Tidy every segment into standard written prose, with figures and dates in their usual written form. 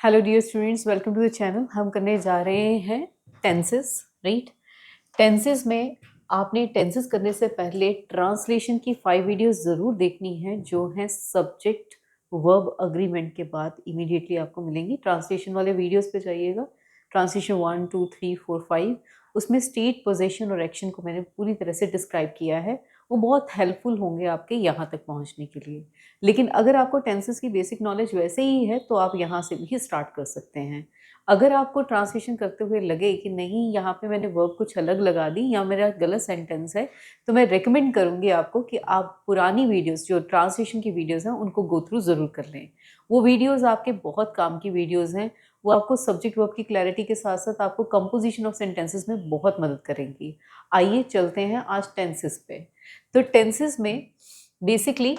Hello dear students, welcome to the channel. हम करने जा रहे हैं टेंसेस, राइट। टेंसेस में आपने टेंसेस करने से पहले ट्रांसलेशन की 5 वीडियोस ज़रूर देखनी है, जो हैं सब्जेक्ट वर्ब अग्रीमेंट के बाद इमीडिएटली आपको मिलेंगी। ट्रांसलेशन वाले वीडियोस पे जाइएगा, ट्रांसलेशन 1 2 3 4 5। उसमें स्टेट, पोजीशन और एक्शन को मैंने पूरी तरह से डिस्क्राइब किया है। वो बहुत हेल्पफुल होंगे आपके यहाँ तक पहुँचने के लिए। लेकिन अगर आपको टेंसेस की बेसिक नॉलेज वैसे ही है तो आप यहाँ से भी स्टार्ट कर सकते हैं। अगर आपको ट्रांसलेशन करते हुए लगे कि नहीं, यहाँ पे मैंने वर्ब कुछ अलग लगा दी या मेरा गलत सेंटेंस है, तो मैं रेकमेंड करूँगी आपको कि आप पुरानी वीडियोस, जो ट्रांसलेशन की वीडियोस हैं, उनको गो थ्रू ज़रूर कर लें। वो वीडियोस आपके बहुत काम की वीडियोस हैं। वो आपको सब्जेक्ट वर्ब की क्लैरिटी के साथ साथ आपको कंपोजिशन ऑफ सेंटेंसेस में बहुत मदद करेंगी। आइए चलते हैं आज टेंसेस पे। तो टेंसेस में बेसिकली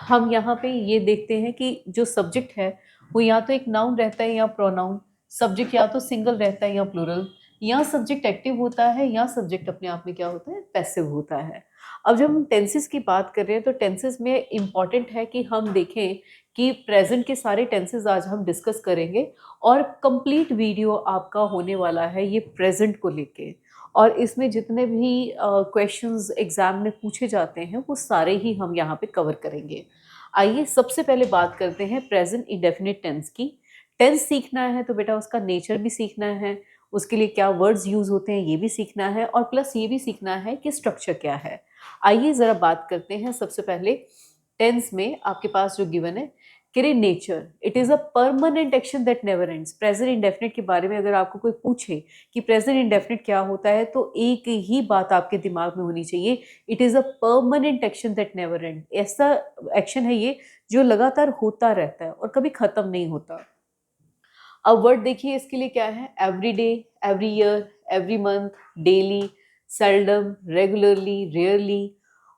हम यहाँ पे ये देखते हैं कि जो सब्जेक्ट है वो या तो एक नाउन रहता है या प्रोनाउन। सब्जेक्ट या तो सिंगल रहता है या प्लूरल, या सब्जेक्ट एक्टिव होता है या सब्जेक्ट अपने आप में क्या होता है, पैसिव होता है। अब जब हम टेंसेस की बात कर रहे हैं तो टेंसेस में इम्पॉर्टेंट है कि हम देखें कि प्रेजेंट के सारे टेंसेस आज हम डिस्कस करेंगे और कंप्लीट वीडियो आपका होने वाला है ये प्रेजेंट को लेके। और इसमें जितने भी क्वेश्चंस एग्जाम में पूछे जाते हैं वो सारे ही हम यहाँ पे कवर करेंगे। आइए सबसे पहले बात करते हैं प्रेजेंट इंडेफिनिट टेंस की। टेंस सीखना है तो बेटा उसका नेचर भी सीखना है, उसके लिए क्या वर्ड्स यूज होते हैं ये भी सीखना है, और प्लस ये भी सीखना है कि स्ट्रक्चर क्या है। आइए ज़रा बात करते हैं सबसे पहले टेंस में आपके पास जो गिवन है कि nature, it is a permanent action that never ends. Present indefinite के बारे में अगर आपको कोई पूछे कि प्रेजेंट इंडेफिनिट क्या होता है, तो एक ही बात आपके दिमाग में होनी चाहिए, it is a permanent action that never and. ऐसा एक्शन है ये जो लगातार होता रहता है और कभी ख़त्म नहीं होता। अब वर्ड देखिए इसके लिए क्या है, every day, every year, every month, daily, seldom, regularly, rarely,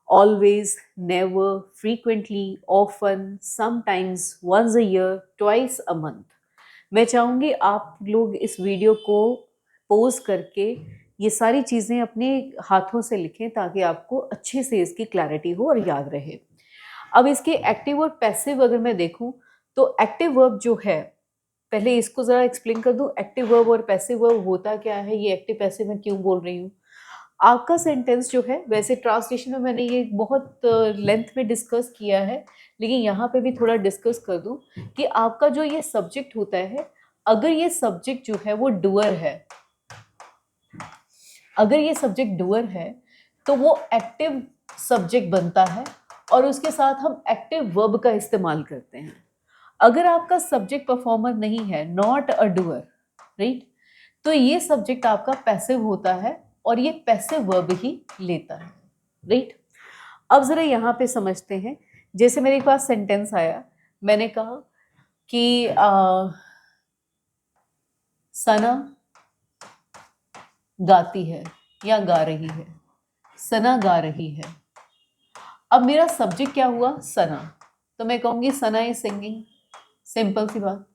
always, never, frequently, often, sometimes, once a year, twice a month. मैं चाहूँगी आप लोग इस वीडियो को पॉज करके ये सारी चीज़ें अपने हाथों से लिखें ताकि आपको अच्छे से इसकी क्लैरिटी हो और याद रहे। अब इसके एक्टिव और पैसिव अगर मैं देखूं तो एक्टिव वर्ब जो है, पहले इसको ज़रा एक्सप्लेन कर दूं, एक्टिव वर्ब और पैसिव वर्ब होता क्या है, ये एक्टिव पैसिव मैं क्यों बोल रही हूँ। आपका सेंटेंस जो है, वैसे ट्रांसलेशन में मैंने ये बहुत लेंथ में डिस्कस किया है, लेकिन यहाँ पे भी थोड़ा डिस्कस कर दूं कि आपका जो ये सब्जेक्ट होता है, अगर ये सब्जेक्ट जो है वो डूअर है, अगर ये सब्जेक्ट डूअर है तो वो एक्टिव सब्जेक्ट बनता है और उसके साथ हम एक्टिव वर्ब का इस्तेमाल करते हैं। अगर आपका सब्जेक्ट परफॉर्मर नहीं है, नॉट अ डूअर, राइट, तो ये सब्जेक्ट आपका पैसिव होता है और ये पैसिव वर्ब ही लेता है, राइट। अब जरा यहाँ पे समझते हैं, जैसे मेरे पास सेंटेंस आया, मैंने कहा कि सना गाती है या गा रही है, सना गा रही है। अब मेरा सब्जेक्ट क्या हुआ, सना, तो मैं कहूंगी सना इज सिंगिंग। सिंपल सी बात,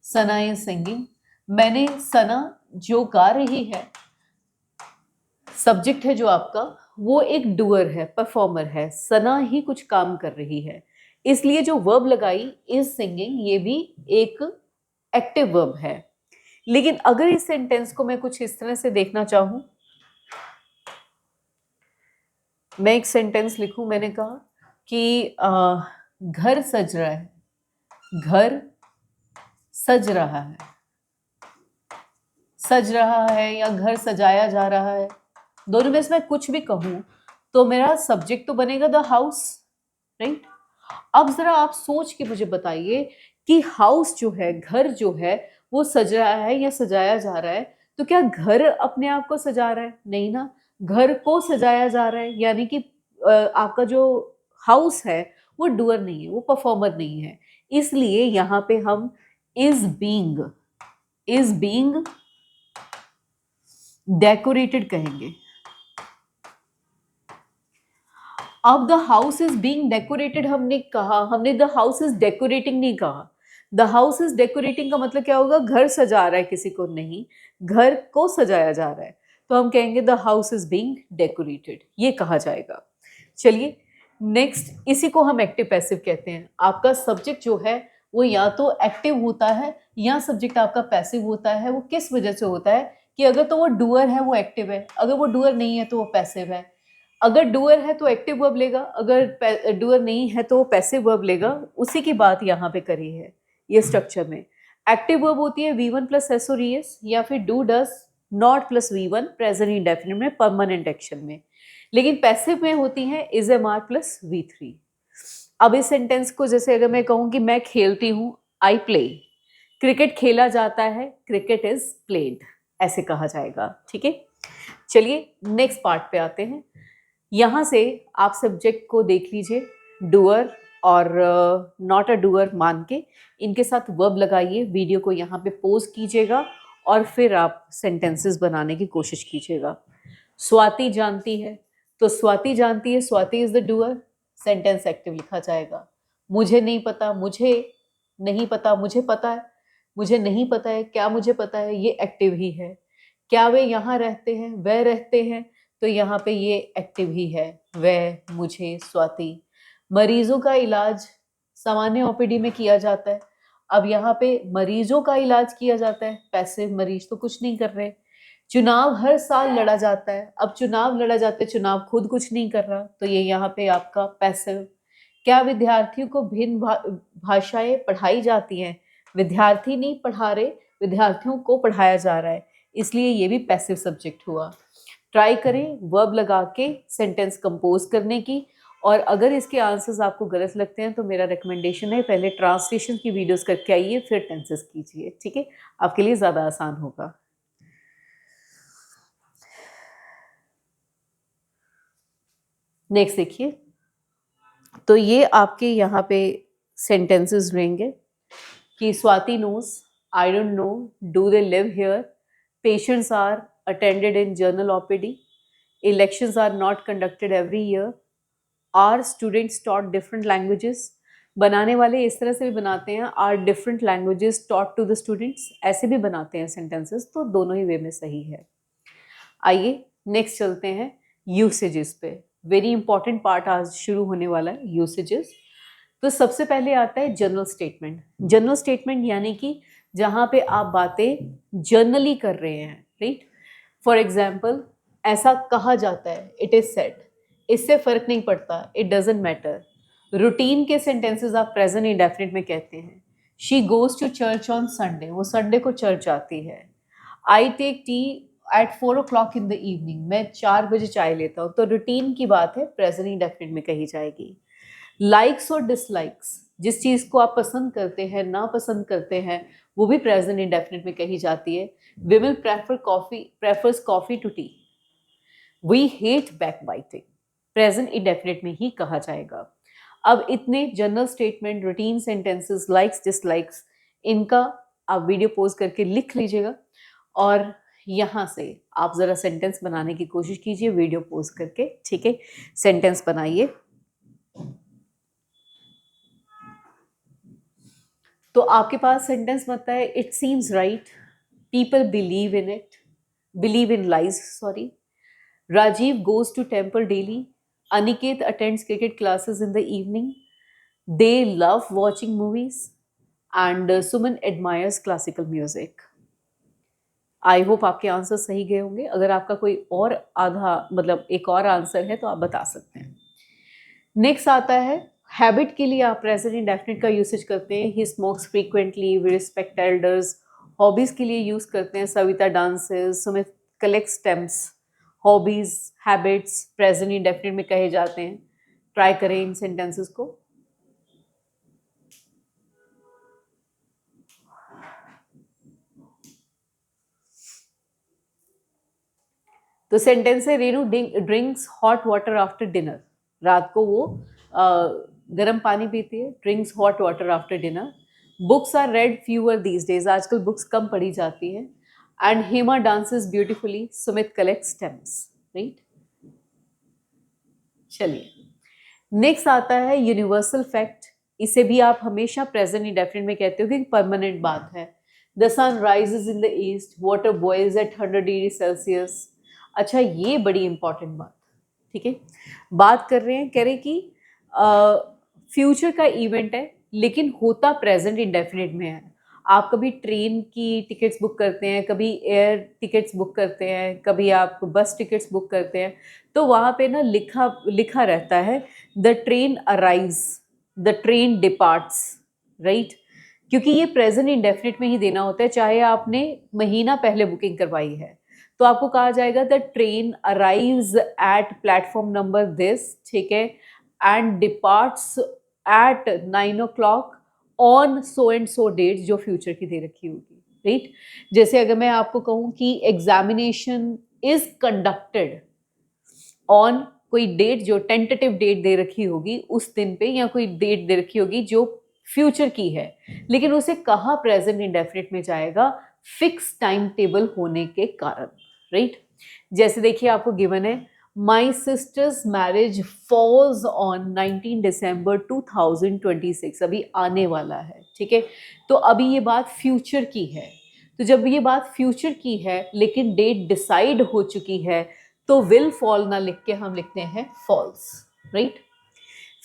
सना इज सिंगिंग। मैंने सना जो गा रही है, सब्जेक्ट है जो आपका, वो एक डूअर है, परफॉर्मर है, सना ही कुछ काम कर रही है, इसलिए जो वर्ब लगाई इज सिंगिंग, ये भी एक एक्टिव वर्ब है। लेकिन अगर इस सेंटेंस को मैं कुछ इस तरह से देखना चाहूं, मैं एक सेंटेंस लिखूं, मैंने कहा कि घर सज रहा है, घर सज रहा है, सज रहा है या घर सजाया जा रहा है, दोनों में से मैं कुछ भी कहूं तो मेरा सब्जेक्ट तो बनेगा द हाउस, राइट। अब जरा आप सोच के मुझे बताइए कि हाउस जो है, घर जो है, वो सज रहा है या सजाया जा रहा है, तो क्या घर अपने आप को सजा रहा है? नहीं ना, घर को सजाया जा रहा है, यानी कि आपका जो हाउस है वो डूअर नहीं है, वो परफॉर्मर नहीं है, इसलिए यहाँ पे हम इज बीइंग डेकोरेटेड कहेंगे। अब the house is being decorated हमने कहा, हमने द हाउस इज डेकोरेटिंग नहीं कहा। द हाउस इज डेकोरेटिंग का मतलब क्या होगा, घर सजा रहा है किसी को, नहीं, घर को सजाया जा रहा है, तो हम कहेंगे the house is being decorated, ये कहा जाएगा। चलिए नेक्स्ट, इसी को हम एक्टिव पैसिव कहते हैं। आपका सब्जेक्ट जो है वो या तो एक्टिव होता है या सब्जेक्ट आपका पैसिव होता है। वो किस वजह से होता है कि अगर तो वो डूअर है वो एक्टिव है, अगर वो डूअर नहीं है तो वो पैसिव है। अगर डूअर है तो एक्टिव वर्ब लेगा, अगर डूअर नहीं है तो वो पैसिव वर्ब लेगा। उसी की बात यहाँ पे करी है ये स्ट्रक्चर में। एक्टिव वर्ब होती है V1 प्लस एस और ES, या फिर do does not plus V1 present indefinite में परमानेंट एक्शन में। लेकिन पैसिव में होती है is am are plus V3। अब इस सेंटेंस को जैसे अगर मैं कहूँ कि मैं खेलती हूँ, आई प्ले, क्रिकेट खेला जाता है, क्रिकेट इज प्लेड, ऐसे कहा जाएगा। ठीक है, चलिए नेक्स्ट पार्ट पे आते हैं। यहाँ से आप सब्जेक्ट को देख लीजिए, डूअर और नॉट अ डूअर मान के इनके साथ वर्ब लगाइए। वीडियो को यहाँ पे पॉज कीजिएगा और फिर आप सेंटेंसेस बनाने की कोशिश कीजिएगा। स्वाति जानती है, तो स्वाति जानती है, Swati is the doer, sentence active लिखा जाएगा। मुझे नहीं पता, मुझे नहीं पता, मुझे पता है, मुझे नहीं पता है, क्या मुझे पता है, ये एक्टिव ही है। क्या वे यहाँ रहते हैं, वह रहते हैं, तो यहाँ पे ये एक्टिव ही है, वह, मुझे, स्वाति। मरीजों का इलाज सामान्य ओपीडी में किया जाता है। अब यहाँ पे मरीजों का इलाज किया जाता है, पैसिव, मरीज तो कुछ नहीं कर रहे। चुनाव हर साल लड़ा जाता है, अब चुनाव लड़ा जाता है, चुनाव खुद कुछ नहीं कर रहा, तो ये यहाँ पे आपका पैसिव। क्या विद्यार्थियों को भिन्न भाषाएं पढ़ाई जाती हैं, विद्यार्थी नहीं पढ़ा रहे, विद्यार्थियों को पढ़ाया जा रहा है, इसलिए ये भी पैसिव सब्जेक्ट हुआ। ट्राई करें वर्ब लगा के सेंटेंस कंपोज करने की। और अगर इसके आंसर्स आपको गलत लगते हैं तो मेरा रिकमेंडेशन है पहले ट्रांसलेशन की वीडियोस करके आइए, फिर टेंसेस कीजिए। ठीक है, आपके लिए ज़्यादा आसान होगा। नेक्स्ट देखिए, तो ये आपके यहाँ पे सेंटेंसेस रहेंगे कि Swati knows, I don't know, do they live here, patients are attended in general OPD, elections are not conducted every year, are students taught different languages. बनाने वाले इस तरह से भी बनाते हैं, are different languages taught to the students, ऐसे भी बनाते हैं सेंटेंसेस, तो दोनों ही वे में सही है। आइए नेक्स्ट चलते हैं यूसेजेस पे। वेरी इंपॉर्टेंट पार्ट आज शुरू होने वाला है, यूसेजेस। तो सबसे पहले आता है जनरल स्टेटमेंट। जनरल स्टेटमेंट यानी कि जहाँ पे आप बातें जनरली कर रहे हैं, राइट। फॉर एग्जाम्पल, ऐसा कहा जाता है, इट इज सेड, इससे फर्क नहीं पड़ता, इट डजेंट मैटर। रूटीन के सेंटेंसेस आप प्रेजेंट इंडेफिनिट में कहते हैं। She goes to church on Sunday, वो संडे को चर्च जाती है। I take tea at 4 o'clock in the evening, मैं 4 बजे चाय लेता हूँ, तो रूटीन की बात है, प्रेजेंट इंडेफिनिट में कही जाएगी। लाइक्स और डिसलाइक्स, जिस चीज़ को आप पसंद करते हैं, ना पसंद करते हैं, वो भी प्रेजेंट इंडेफिनिट में कही जाती है। Women prefers coffee to tea, we hate backbiting, present indefinite में ही कहा जाएगा। अब इतने general statement, routine sentences, likes dislikes, इनका आप वीडियो पोज करके लिख लीजिएगा और यहाँ से आप ज़रा सेंटेंस बनाने की कोशिश कीजिए वीडियो पोज करके। ठीक है, सेंटेंस बनाइए। तो आपके पास सेंटेंस बनता है, it seems right, people believe in it, believe in lies, sorry. Rajiv goes to temple daily, Aniket attends cricket classes in the evening, they love watching movies, and Suman admires classical music. I hope आपके answer सही गए होंगे। अगर आपका कोई और आधा मतलब एक और आंसर है तो आप बता सकते हैं। नेक्स्ट आता है हैबिट के लिए आप प्रेजेंट इंडेफिनिट का यूसेज करते हैं, he smokes frequently, we respect elders. Hobbies के लिए यूज करते हैं, Savita dances, Sumit collect stamps. Hobbies, habits present indefinite में कहे जाते हैं। ट्राई करें इन सेंटेंसेस को। तो सेंटेंस है, Renu drinks hot water after dinner, रात को वो गर्म पानी पीती है, drinks hot water after dinner. Books are read fewer these days, आजकल बुक्स कम पढ़ी जाती हैं। And Hema dances beautifully, Sumit collect stamps, right. चलिए नेक्स्ट आता है यूनिवर्सल फैक्ट। इसे भी आप हमेशा प्रेजेंट इंडेफिनिट में कहते हो कि परमानेंट बात है। The sun rises in the east, water boils at 100 degree Celsius. अच्छा, ये बड़ी इंपॉर्टेंट बात, ठीक है। बात कर रहे हैं, कह रहे कि फ्यूचर का इवेंट है, लेकिन होता प्रेजेंट इंडेफिनिट में है। आप कभी ट्रेन की टिकट्स बुक करते हैं, कभी एयर टिकट्स बुक करते हैं, कभी आप बस टिकट्स बुक करते हैं, तो वहाँ पे ना लिखा लिखा रहता है the train arrives, the train departs, right. क्योंकि ये प्रेजेंट इंडेफिनिट में ही देना होता है, चाहे आपने महीना पहले बुकिंग करवाई है तो आपको कहा जाएगा the train arrives at platform number this, ठीक है, and departs at 9 o'clock on so and so date, जो फ्यूचर की दे रखी होगी, राइट। जैसे अगर मैं आपको कहूँ कि एग्जामिनेशन इज कंडक्टेड ऑन कोई डेट जो टेंटेटिव डेट दे रखी होगी उस दिन पे, या कोई डेट दे रखी होगी जो फ्यूचर की है, लेकिन उसे कहाँ प्रेजेंट इंडेफिनिट में जाएगा, फिक्स टाइम टेबल होने के कारण, राइट। जैसे देखिए आपको गिवन है माई सिस्टर्स मैरिज फॉल्स ऑन 19 दिसंबर 2026, अभी आने वाला है, ठीक है। तो अभी ये बात फ्यूचर की है, तो जब ये बात फ्यूचर की है लेकिन डेट डिसाइड हो चुकी है तो विल फॉल ना लिख के हम लिखते हैं फॉल्स, राइट।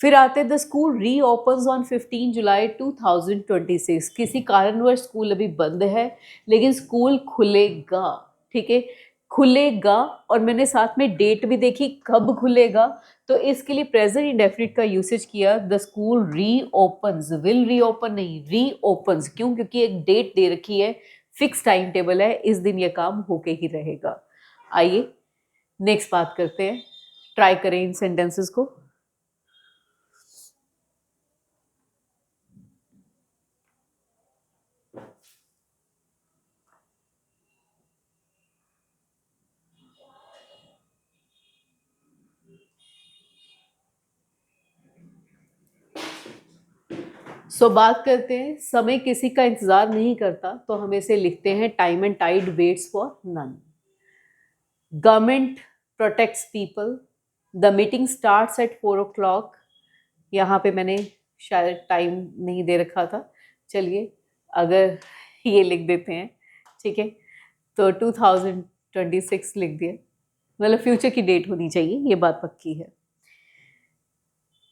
फिर आते the school reopens on 15 July 2026, किसी कारणवश स्कूल अभी बंद है लेकिन स्कूल खुलेगा, ठीक है, खुलेगा। और मैंने साथ में डेट भी देखी कब खुलेगा, तो इसके लिए प्रेजेंट इंडेफिनिट का यूसेज किया, द स्कूल री ओपन्स, विल री ओपन नहीं, री ओपन्स। क्यों? क्योंकि एक डेट दे रखी है, फिक्स टाइम टेबल है, इस दिन ये काम होके ही रहेगा। आइए नेक्स्ट बात करते हैं, ट्राई करें इन सेंटेंसेस को। बात करते हैं, समय किसी का इंतजार नहीं करता, तो हम इसे लिखते हैं time and tide waits for none. Government protects people, the meeting starts at 4 o'clock। यहाँ पे मैंने शायद टाइम नहीं दे रखा था, चलिए अगर ये लिख देते हैं, ठीक है, तो 2026 लिख दिया, मतलब फ्यूचर की डेट होनी चाहिए, ये बात पक्की है।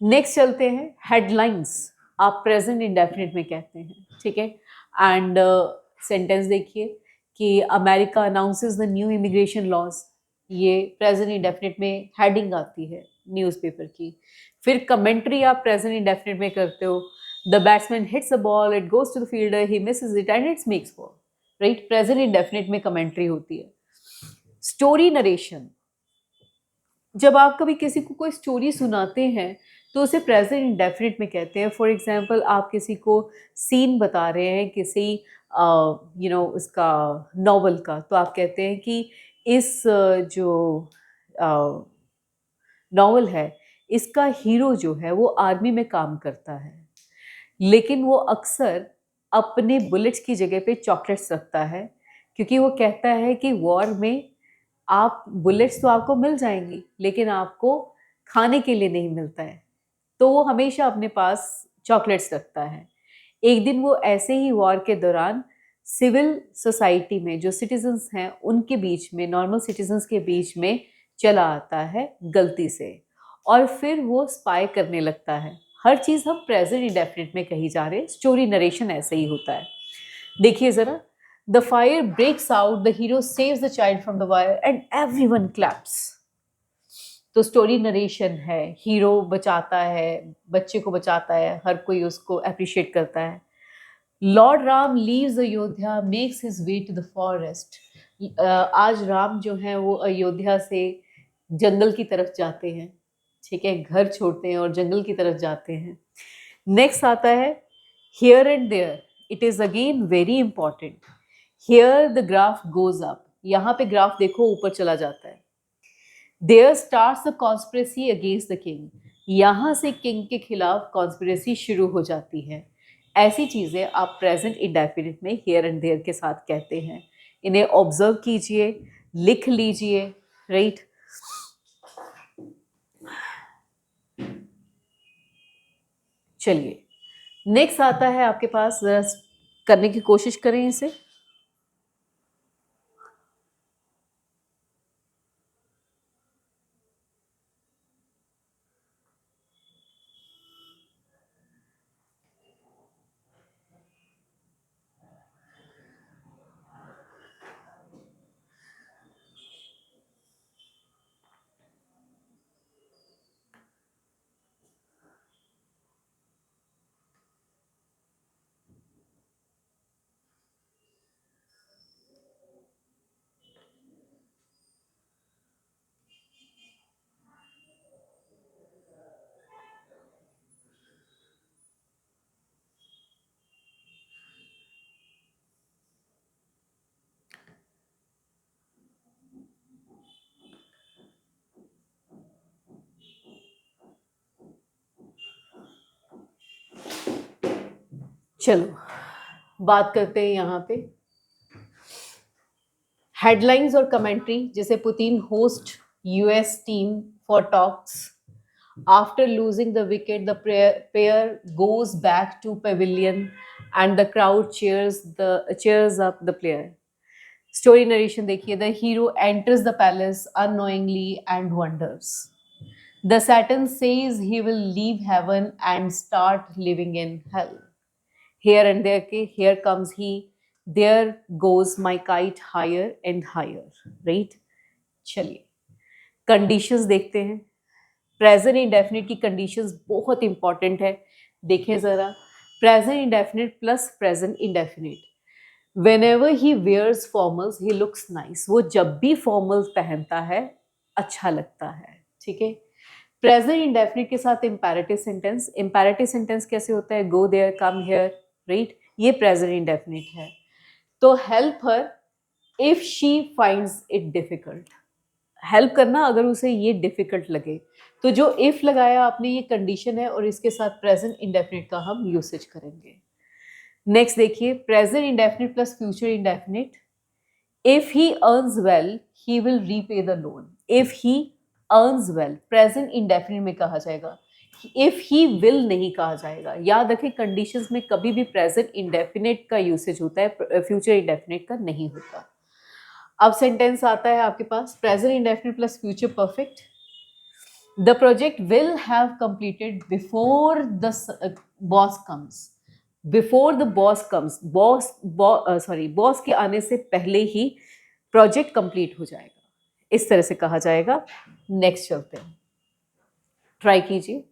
नेक्स्ट चलते हैं, हेडलाइंस आप प्रेजेंट इंडेफिनिट में कहते हैं, ठीक है। एंड सेंटेंस देखिए कि America announces the new immigration laws, ये प्रेजेंट इंडेफिनिट में हेडिंग आती है न्यूज़पेपर की। फिर कमेंट्री आप प्रेजेंट इंडेफिनिट में करते हो, the batsman hits a ball, it goes to the fielder, he misses it and it's makes four, right, present indefinite में कमेंट्री होती है। स्टोरी नरेशन, जब आप कभी किसी को कोई स्टोरी सुनाते हैं तो उसे प्रेजेंट इंडेफिनिट में कहते हैं। फॉर एग्जांपल आप किसी को सीन बता रहे हैं किसी उसका नॉवल का, तो आप कहते हैं कि इस जो नॉवल है, इसका हीरो जो है वो आर्मी में काम करता है, लेकिन वो अक्सर अपने बुलेट्स की जगह पे चॉकलेट्स रखता है, क्योंकि वो कहता है कि वॉर में आप बुलेट्स तो आपको मिल जाएंगी लेकिन आपको खाने के लिए नहीं मिलता है, तो वो हमेशा अपने पास चॉकलेट्स रखता है। एक दिन वो ऐसे ही वॉर के दौरान सिविल सोसाइटी में जो सिटीजन्स हैं उनके बीच में, नॉर्मल सिटीजन्स के बीच में चला आता है गलती से, और फिर वो स्पाई करने लगता है। हर चीज़ हम प्रेजेंट इंडेफिनिट में कही जा रहे हैं, स्टोरी नरेशन ऐसे ही होता है। देखिए ज़रा, the fire breaks out, the hero saves the child from the fire and everyone claps. तो स्टोरी नरेशन है, हीरो बचाता है, बच्चे को बचाता है, हर कोई उसको अप्रिशिएट करता है। Lord Ram leaves Ayodhya, makes his way to the forest. आज राम जो हैं वो अयोध्या से जंगल की तरफ जाते हैं, ठीक है, घर छोड़ते हैं और जंगल की तरफ जाते हैं। नेक्स्ट आता है here and there, it is again very important. Here the graph goes up, यहाँ पे ग्राफ देखो ऊपर चला जाता है। There starts the conspiracy against the king, यहाँ से किंग के खिलाफ कॉन्स्पिरेसी शुरू हो जाती है। ऐसी चीज़ें आप प्रेजेंट इंडेफिनिट में हियर एंड देयर के साथ कहते हैं। इन्हें ऑब्जर्व कीजिए, लिख लीजिए, राइट। चलिए नेक्स्ट आता है आपके पास, जरा करने की कोशिश करें इसे। चलो बात करते हैं यहाँ पे हेडलाइंस और कमेंट्री। जैसे Putin host US team for talks, after losing the wicket the pair goes back to pavilion and the crowd cheers up the player। Story narration देखिए, the hero enters the palace unknowingly and wanders, the Satan says he will leave heaven and start living in hell, here and there के here comes he, there goes my kite higher and higher, right। चलिए conditions देखते हैं। Present indefinite की conditions बहुत important है, देखें ज़रा। Present indefinite plus present indefinite, whenever he wears formals he looks nice, वो जब भी फॉर्मल्स पहनता है अच्छा लगता है, ठीक है। प्रेजेंट इंडेफिनिट के साथ इंपैरेटिव सेंटेंस, इंपैरेटिव सेंटेंस कैसे होता है, go there, come here, right, ये प्रेजेंट इंडेफिनिट है। तो help her if she finds it difficult, help करना अगर उसे ये डिफिकल्ट लगे। तो जो इफ लगाया आपने ये कंडीशन है और इसके साथ प्रेजेंट इंडेफिनिट का हम यूसेज करेंगे। नेक्स्ट देखिए, present indefinite plus future indefinite, if he earns well he will repay the loan. If he earns well present indefinite में कहा जाएगा, इफ ही विल नहीं कहा जाएगा। याद रखें कंडीशंस में कभी भी प्रेजेंट इंडेफिनिट का यूसेज होता है, फ्यूचर इंडेफिनिट का नहीं होता। अब सेंटेंस आता है आपके पास, present indefinite plus future perfect, the project will have completed before the boss comes. Before the boss comes, boss के आने से पहले ही प्रोजेक्ट कंप्लीट हो जाएगा, इस तरह से कहा जाएगा। नेक्स्ट चलते हैं, ट्राई कीजिए।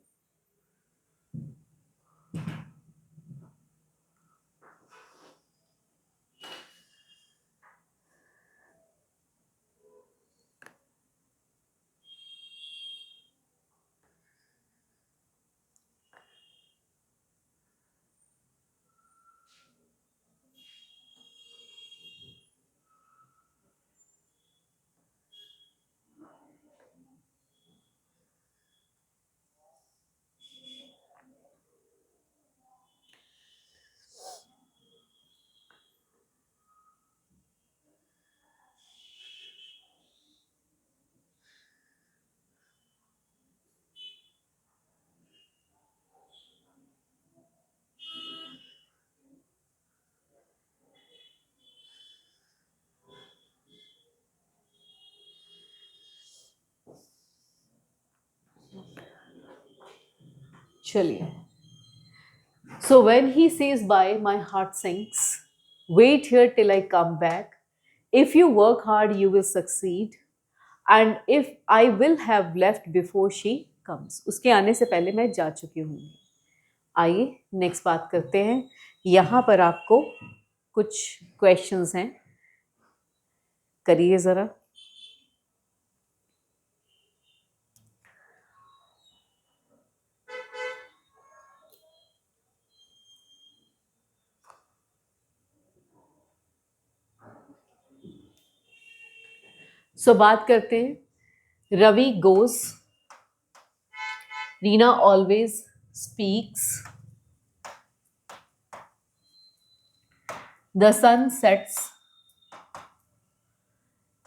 चलिए, so when he says bye my heart sinks, wait here till I come back, if you work hard you will succeed, and if I will have left before she comes, उसके आने से पहले मैं जा चुकी हूँ। आइए नेक्स्ट बात करते हैं। यहाँ पर आपको कुछ क्वेश्चंस हैं, करिए ज़रा। सो बात करते हैं, Ravi goes, Reena always speaks, the sun sets,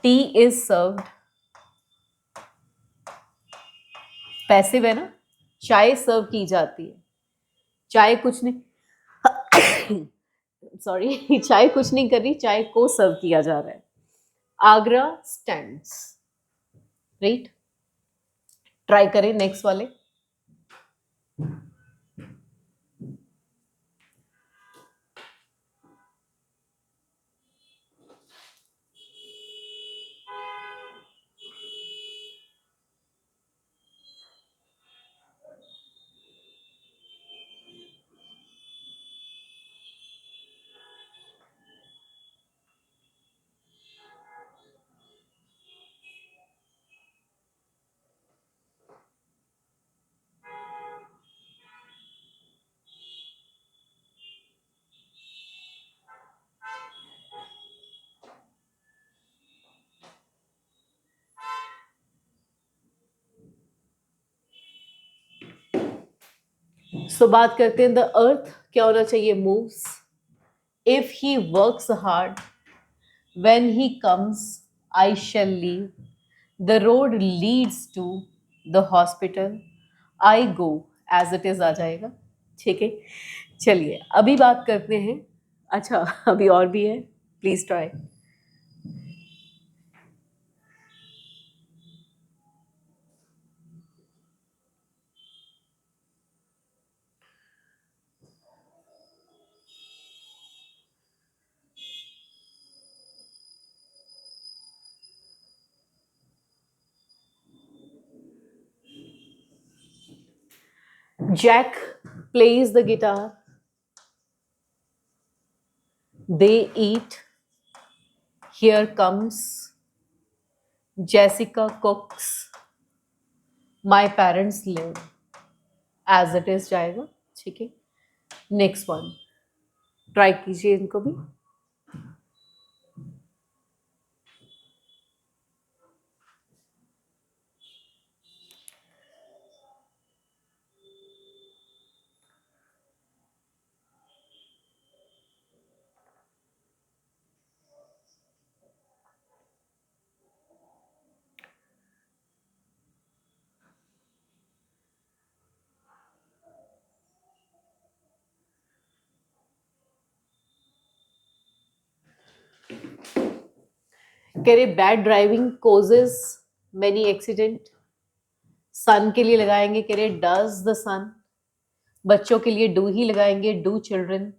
tea is served, passive है ना, चाय सर्व की जाती है, चाय कुछ नहीं सॉरी चाय कुछ नहीं कर रही, चाय को सर्व किया जा रहा है। Agra stands, right. ट्राई करें नेक्स्ट वाले। सो बात करते हैं द अर्थ क्या होना चाहिए, moves, if he works hard, when he comes I shall leave, the road leads to the hospital, I go as it is आ जाएगा। ठीक है, चलिए अभी बात करते हैं। अच्छा अभी और भी है, please try. Jack plays the guitar. They eat. Here comes. Jessica cooks. My parents live. As it is जाएगा। ठीक है, नेक्स्ट वन ट्राई कीजिए इनको भी। कह रहे bad driving causes many accident. Sun के लिए लगाएंगे, कह रहे डज द सन। बच्चों के लिए डू ही लगाएंगे, do children.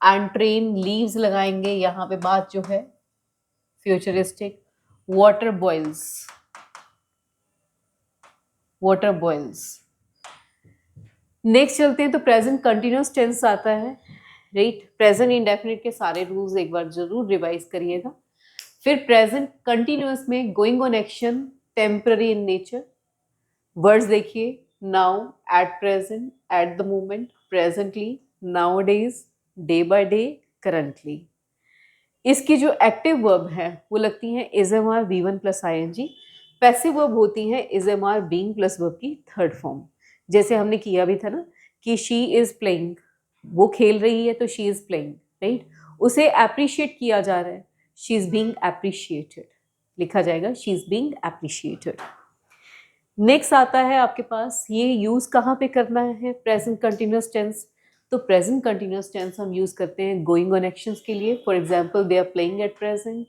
And train leaves लगाएंगे, यहाँ पे बात जो है futuristic. Water boils, water boils. Next चलते हैं तो प्रेजेंट कंटिन्यूस टेंस आता है, राइट। प्रेजेंट इंडेफिनिट के सारे रूल्स एक बार जरूर रिवाइज करिएगा। फिर प्रेजेंट कंटिन्यूस में going on action, temporary in nature. Words देखिए, now, at present, at the moment, presently, nowadays, day by day, currently. इसकी जो एक्टिव वर्ब है वो लगती है is am are V one plus I N G. Passive verb होती है is am are being plus verb की third form. जैसे हमने किया भी था ना कि शी इज प्लेइंग, वो खेल रही है तो शी इज प्लेइंग, राइट। उसे अप्रिशिएट किया जा रहा है, शी इज बीइंग अप्रिशिएटेड, लिखा जाएगा she is being appreciated. Next आता है आपके पास, ये यूज कहाँ पे करना है प्रेजेंट कंटिन्यूस टेंस। तो प्रेजेंट कंटिन्यूस टेंस हम यूज करते हैं गोइंग ऑन एक्शंस के लिए। For example they are playing at present,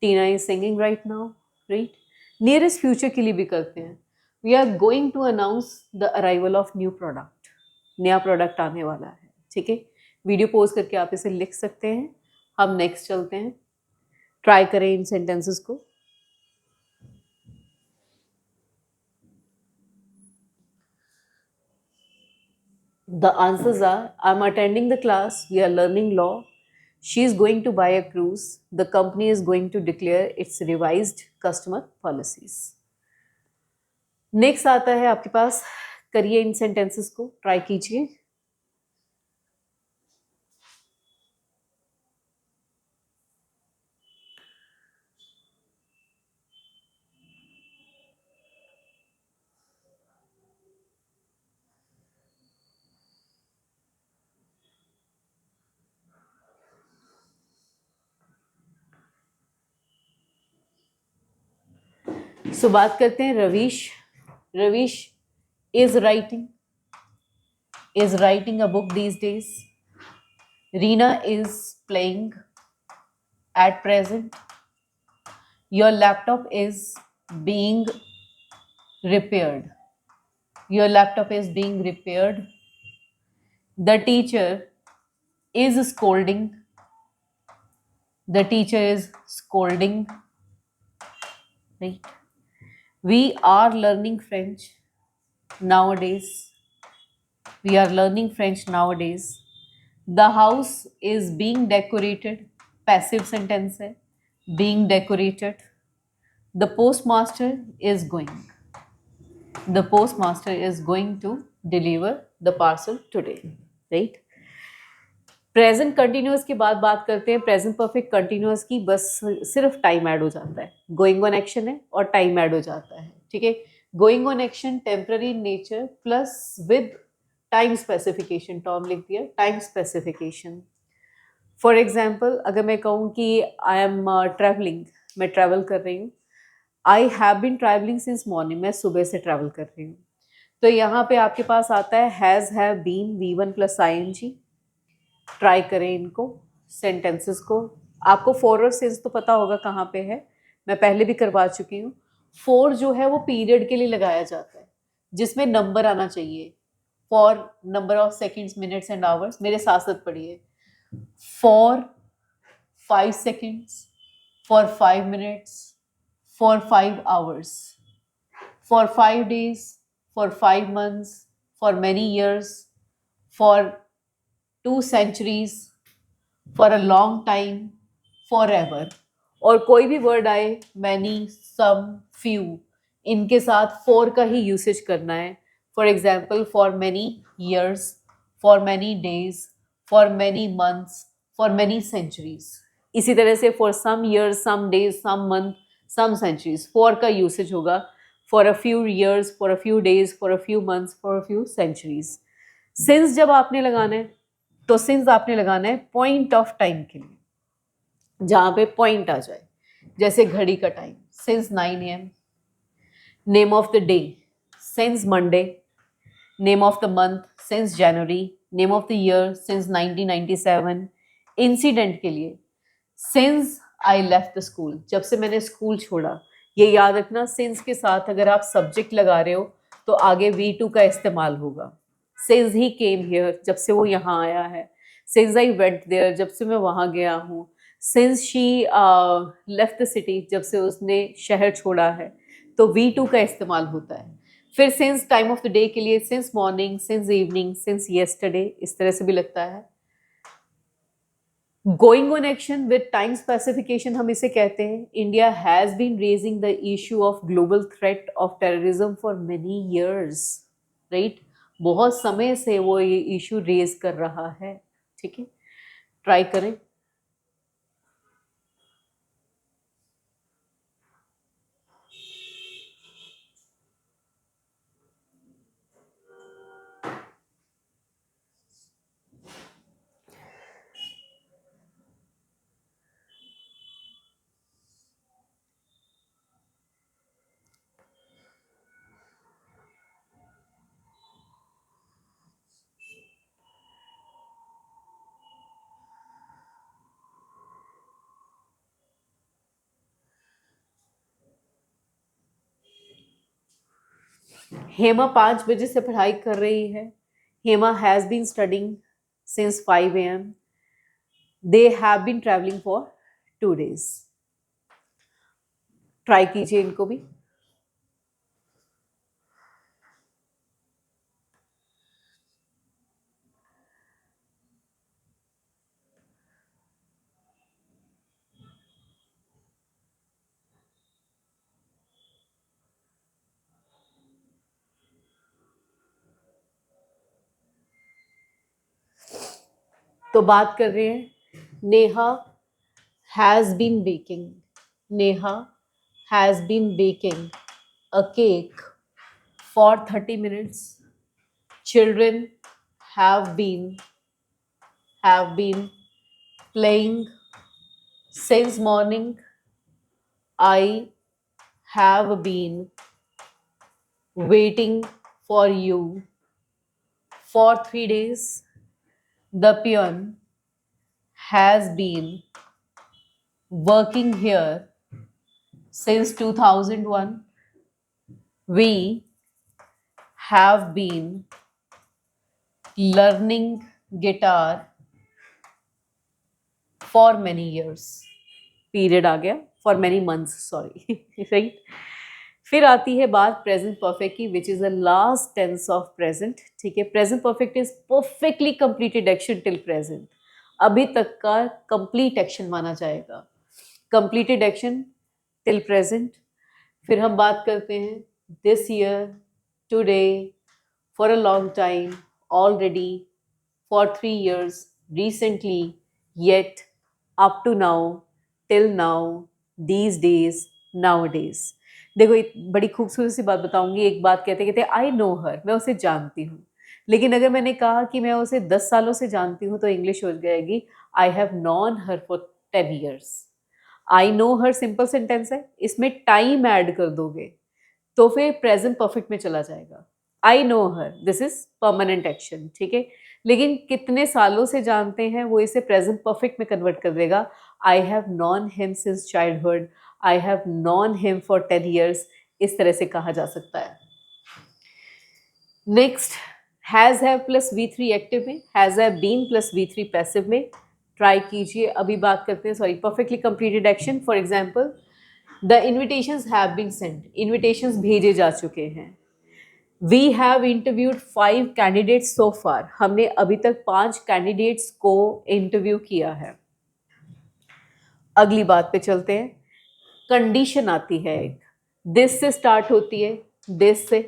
Tina is singing right now, right. Nearest future के लिए भी करते हैं, we are going to announce the arrival of new product, नया प्रोडक्ट आने वाला है। ठीक है, वीडियो पोज करके आप इसे लिख सकते हैं। हम नेक्स्ट चलते हैं, ट्राई करें इन सेंटेंसेस को। The answers are, I'm attending the class, we are learning law, she is going to buy a cruise, the company is going to declare its revised customer policies. Next आता है आपके पास, करिए इन sentences को, try कीजिए। सो बात करते हैं Ravish. Ravish is writing a book these days. Reena is playing at present. Your laptop is being repaired. Your laptop is being repaired. The teacher is scolding. The teacher is scolding. Right? We are learning French nowadays. We are learning French nowadays. The house is being decorated. Passive sentence है. Being decorated. The postmaster is going. The postmaster is going to deliver the parcel today, right? Present continuous के बाद बात करते हैं present perfect continuous की। बस सिर्फ time add हो जाता है, गोइंग ऑन एक्शन है और टाइम ऐड हो जाता है। ठीक है, going on action temporary in nature plus with time specification, term लिख दिया, टाइम स्पेसिफिकेशन। फॉर एग्जाम्पल अगर मैं कहूँ कि आई एम ट्रैवलिंग, मैं ट्रैवल कर रही हूँ, I have been travelling since morning, मैं सुबह से ट्रैवल कर रही हूँ, तो यहाँ पे आपके पास आता है has, have, been, V1 plus ING। Try करें इनको सेंटेंसेस को। आपको फॉर और सिंस तो पता होगा कहाँ पे है, मैं पहले भी करवा चुकी हूँ। फॉर जो है वो पीरियड के लिए लगाया जाता है, जिसमें नंबर आना चाहिए। For number of seconds, minutes and hours, मेरे साथ साथ पढ़िए। For 5 seconds, for 5 minutes, for 5 hours, for 5 days, for 5 months, for many years, for 2 centuries, for a long time, forever। और कोई भी वर्ड आए, many, some, few, इनके साथ for का ही यूसेज करना है। For example for many years, for many days, for many months, for many centuries। इसी तरह से for some years, some days, some month, some centuries, for का यूसेज होगा for a few years, for a few days, for a few months, for a few centuries। since जब आपने लगाना है तो since आपने लगाना है पॉइंट ऑफ टाइम के लिए, जहाँ पे पॉइंट आ जाए, जैसे घड़ी का time since 9 AM, name of the day since Monday, name of the month since January, name of the year since 1997, incident के लिए since I left the school, जब से मैंने स्कूल छोड़ा। ये याद रखना, since के साथ अगर आप सब्जेक्ट लगा रहे हो तो आगे V2 का इस्तेमाल होगा। since he came here, जब से वो यहाँ आया है। since I went there, जब से मैं वहाँ गया हूँ। since she left the city, जब से उसने शहर छोड़ा है, तो V2 का इस्तेमाल होता है। फिर since time of the day के लिए since morning, since evening, since yesterday, इस तरह से भी लगता है। Going on action with time specification हम इसे कहते हैं। India has been raising the issue of global threat of terrorism for many years, right. बहुत समय से वो ये इशू रेज कर रहा है, ठीक है। ट्राई करें। हेमा 5 बजे से पढ़ाई कर रही है। Hema has been studying since 5 AM। दे हैव बीन ट्रैवलिंग फॉर 2 days। ट्राई कीजिए इनको भी। तो बात कर रहे हैं, Neha has been baking, Neha has been baking a cake for 30 minutes। Children have been playing since morning। I have been waiting for you for 3 days। The peon has been working here since 2001। We have been learning guitar for many years। Period आ गया, for many months, sorry, right. फिर आती है बात present perfect की, which is the last tense of present, ठीक है। Present perfect is perfectly completed action till present, अभी तक का कंप्लीट एक्शन माना जाएगा, कंप्लीटेड एक्शन टिल प्रेजेंट। फिर हम बात करते हैं this year, today, for a long time, already, for 3 years, recently, yet, up to now, till now, these days, nowadays। देखो बड़ी खूबसूरत सी बात बताऊंगी। एक बात कहते कहते आई नो हर, मैं उसे जानती हूँ, लेकिन अगर मैंने कहा कि मैं उसे 10 सालों से जानती हूँ तो इंग्लिश हो जाएगी आई have non her for 10 years. I know her simple sentence है, इसमें टाइम ऐड कर दोगे तो फिर प्रेजेंट परफेक्ट में चला जाएगा। I know her, this is permanent action, ठीक है। लेकिन कितने सालों से जानते हैं वो इसे प्रेजेंट परफेक्ट में कन्वर्ट कर देगा। I have known him since childhood, I have known him for 10 years, इस तरह से कहा जा सकता है। Next, has have plus V3 active में, has have been plus V3 passive में। ट्राई कीजिए। अभी बात करते हैं sorry perfectly completed action. For example, the invitations have been sent, invitations भेजे जा चुके हैं। We have interviewed 5 candidates so far, हमने अभी तक 5 कैंडिडेट्स को इंटरव्यू किया है। अगली बात पे चलते हैं। कंडीशन आती है एक, दिस से स्टार्ट होती है, दिस से,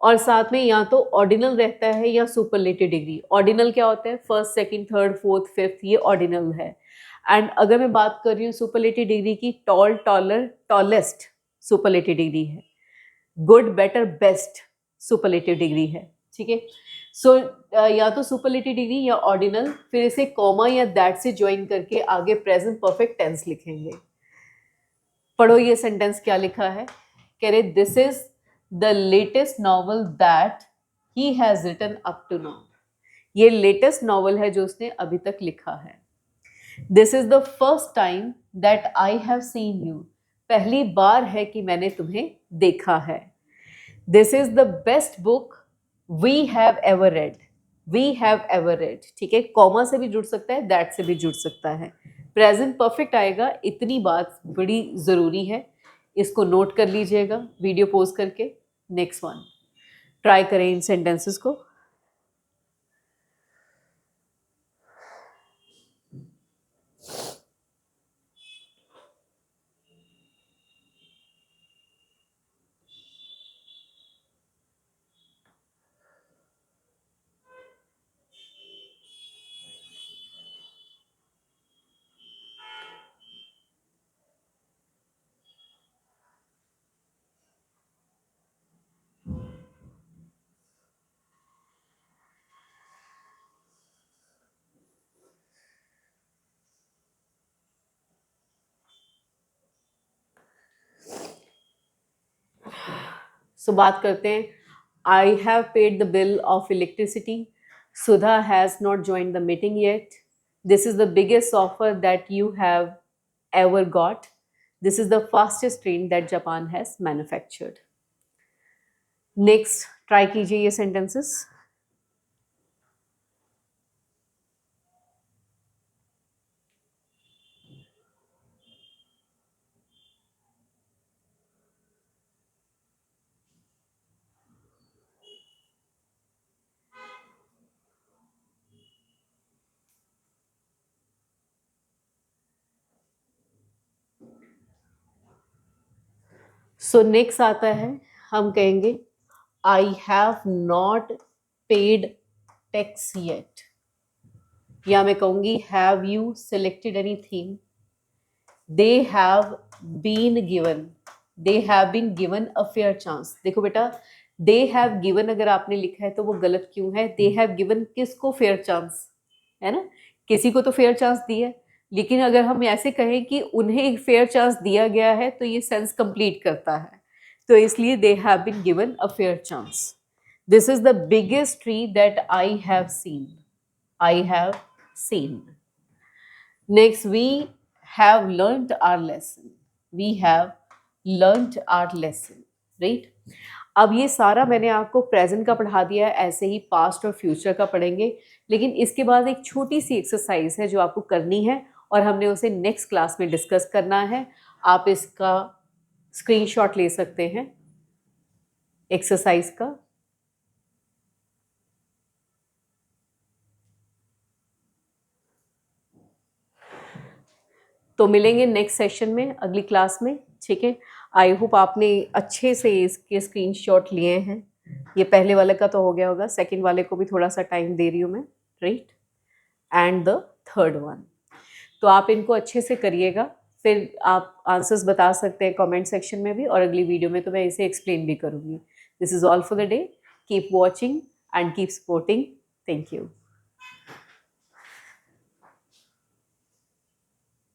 और साथ में या तो ऑर्डिनल रहता है या सुपरलेटिव डिग्री। ऑर्डिनल क्या होता है? First, second, third, fourth, fifth, ये ऑर्डिनल है। एंड अगर मैं बात कर रही हूँ सुपरलेटिव डिग्री की, tall, taller, tallest superlative degree है। Good, better, best superlative degree है, ठीक है। सो या तो सुपरलेटिव डिग्री या ऑर्डिनल, फिर इसे कॉमा या दैट से ज्वाइन करके आगे प्रेजेंट परफेक्ट टेंस लिखेंगे। पढ़ो ये सेंटेंस क्या लिखा है। कह रहे this is the latest novel that he has written up to now, ये लेटेस्ट नॉवल है जो उसने अभी तक लिखा है। This is the first time that I have seen you, पहली बार है कि मैंने तुम्हें देखा है। This is the best book we have ever read, we have ever read, ठीक है। कॉमा से भी जुड़ सकता है, दैट से भी जुड़ सकता है। प्रेजेंट परफेक्ट आएगा, इतनी बात बड़ी ज़रूरी है, इसको नोट कर लीजिएगा वीडियो पॉज करके। नेक्स्ट वन, ट्राई करें इन सेंटेंसेस को। सो बात करते हैं। I have paid the bill of electricity, Sudha has not join the meeting yet, this is the biggest offer that you have ever got, this is the fastest train that Japan has manufactured. Next, try कीजिए ये sentences. So next आता है, हम कहेंगे I have not paid tax yet, या मैं कहूंगी have you selected any theme, they have been given, they have been given a fair chance. देखो बेटा, दे हैव गिवन अगर आपने लिखा है तो वो गलत क्यों है? दे हैव गिवन किसको फेयर चांस, है ना, किसी को तो फेयर चांस दिया है। लेकिन अगर हम ऐसे कहें कि उन्हें एक फेयर चांस दिया गया है तो ये सेंस कंप्लीट करता है, तो इसलिए they have been given a fair chance. This is the biggest tree that I have seen, I have seen. Next, we have learnt our lesson, we have learnt our lesson, right? अब ये सारा मैंने आपको present का पढ़ा दिया है, ऐसे ही पास्ट और फ्यूचर का पढ़ेंगे। लेकिन इसके बाद एक छोटी सी एक्सरसाइज है जो आपको करनी है और हमने उसे नेक्स्ट क्लास में डिस्कस करना है। आप इसका स्क्रीनशॉट ले सकते हैं एक्सरसाइज का। तो मिलेंगे नेक्स्ट सेशन में, अगली क्लास में, ठीक है। आई होप आपने अच्छे से इसके स्क्रीनशॉट लिए हैं। ये पहले वाले का तो हो गया होगा, सेकंड वाले को भी थोड़ा सा टाइम दे रही हूँ मैं, right, and the third one. तो आप इनको अच्छे से करिएगा, फिर आप आंसर्स बता सकते हैं कमेंट सेक्शन में भी, और अगली वीडियो में तो मैं इसे एक्सप्लेन भी करूँगी। This is all for the day, keep watching, and keep supporting. Thank you.